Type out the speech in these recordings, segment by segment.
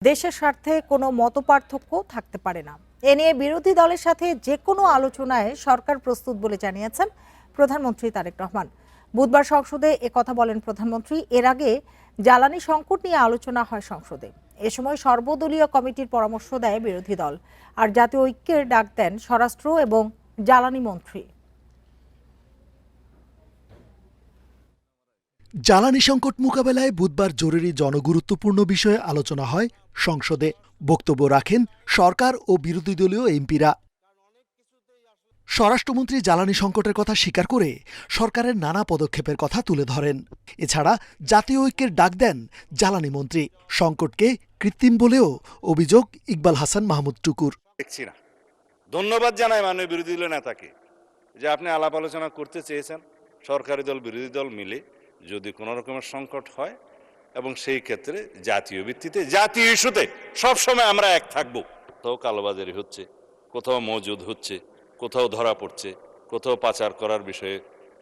দেশের স্বার্থে কোনো মতপার্থক্য থাকতে পারে না। এ নিয়ে বিরোধী দলের সাথে যে কোনো আলোচনায় সরকার প্রস্তুত বলে জানিয়েছেন প্রধানমন্ত্রী তারেক রহমান। বুধবার সংসদে একথা বলেন প্রধানমন্ত্রী। এর আগে জ্বালানি সংকট নিয়ে আলোচনা হয় সংসদে। এ সময় সর্বদলীয় কমিটির পরামর্শ দেয় বিরোধী দল, আর জাতীয় ঐক্যের ডাক দেন স্বরাষ্ট্র এবং জ্বালানি মন্ত্রী। জ্বালানি সংকট মোকাবেলায় বুধবার জরুরি জনগুরুত্বপূর্ণ বিষয়ে আলোচনা হয় সংসদে। বক্তব্য রাখেন সরকার ও বিরোধী দলীয় এমপিরা। স্বরাষ্ট্রমন্ত্রী জ্বালানি সংকটের কথা স্বীকার করে সরকারের নানা পদক্ষেপের কথা তুলে ধরেন। এছাড়া জাতীয় ঐক্যের ডাক দেন জ্বালানি মন্ত্রী। সংকটকে কৃত্রিম বলেও অভিযোগ ইকবাল হাসান মাহমুদ টুকুর। দেখছি না। ধন্যবাদ জানাই মাননীয় বিরোধী দলের নেতাকে যে আপনি আলাপ আলোচনা করতে চেয়েছেন সরকারি দল বিরোধী দল মিলে, যদি কোনো রকমের সংকট হয় এবং সেই ক্ষেত্রে জাতীয় ভিত্তিতে জাতীয় ইস্যুতে সবসময় আমরা এক থাকব। কোথাও কালোবাজারি হচ্ছে, কোথাও মজুদ হচ্ছে, কোথাও ধরা পড়ছে, কোথাও পাচার করার বিষয়ে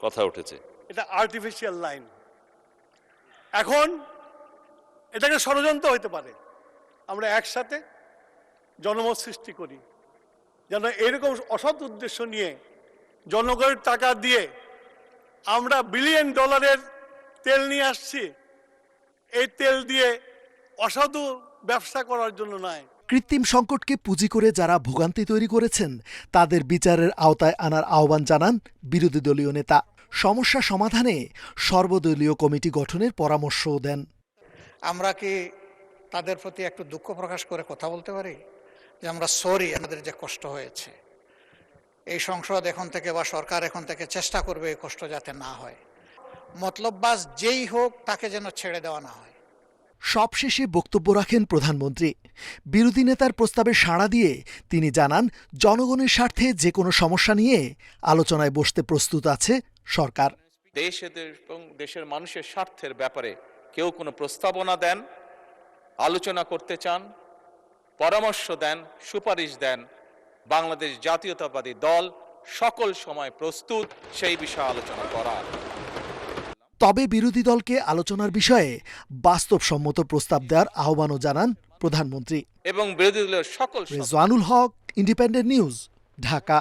কথা উঠেছে। এটা আর্টিফিশিয়াল লাইন। এখন এটাকে ষড়যন্ত্র হইতে পারে। আমরা একসাথে জনমত সৃষ্টি করি যেন এরকম অসৎ উদ্দেশ্য নিয়ে জনগণের টাকা দিয়ে আমরা বিলিয়ন ডলারের তেল নিয়ে আসছি, এই তেল দিয়ে অসাধু ব্যবসা করার জন্য নয়। কৃত্রিম সংকটকে পুঁজি করে যারা ভোগান্তি তৈরি করেছেন তাদের বিচারের আওতায় আনার আহ্বান জানান বিরোধী দলীয় নেতা। সমস্যা সমাধানে সর্বদলীয় কমিটি গঠনের পরামর্শও দেন। আমরা কি তাদের প্রতি একটু দুঃখ প্রকাশ করে কথা বলতে পারি যে আমরা সরি, আমাদের যে কষ্ট হয়েছে। এই সংসদ এখন থেকে বা সরকার এখন থেকে চেষ্টা করবে এই কষ্ট যাতে না হয়। মতলববাজ যেই হোক তাকে যেন ছেড়ে দেওয়া না হয়। সবশেষে বক্তব্য রাখেন প্রধানমন্ত্রী। বিরোধী নেতার প্রস্তাবে সাড়া দিয়ে তিনি জানান, জনগণের স্বার্থে যে কোনো সমস্যা নিয়ে আলোচনায় বসতে প্রস্তুত আছে সরকার। দেশের মানুষের স্বার্থের ব্যাপারে কেউ কোনো প্রস্তাবনা দেন, আলোচনা করতে চান, পরামর্শ দেন, সুপারিশ দেন, বাংলাদেশ জাতীয়তাবাদী দল সকল সময় প্রস্তুত সেই বিষয়ে আলোচনা করার। তবে বিরোধী দলকে আলোচনার বিষয়ে বাস্তবসম্মত প্রস্তাব দেওয়ার আহ্বানও জানান প্রধানমন্ত্রী। এবং বিরোধী দলের সকল রেজওয়ানুল হক, ইন্ডিপেন্ডেন্ট নিউজ, ঢাকা।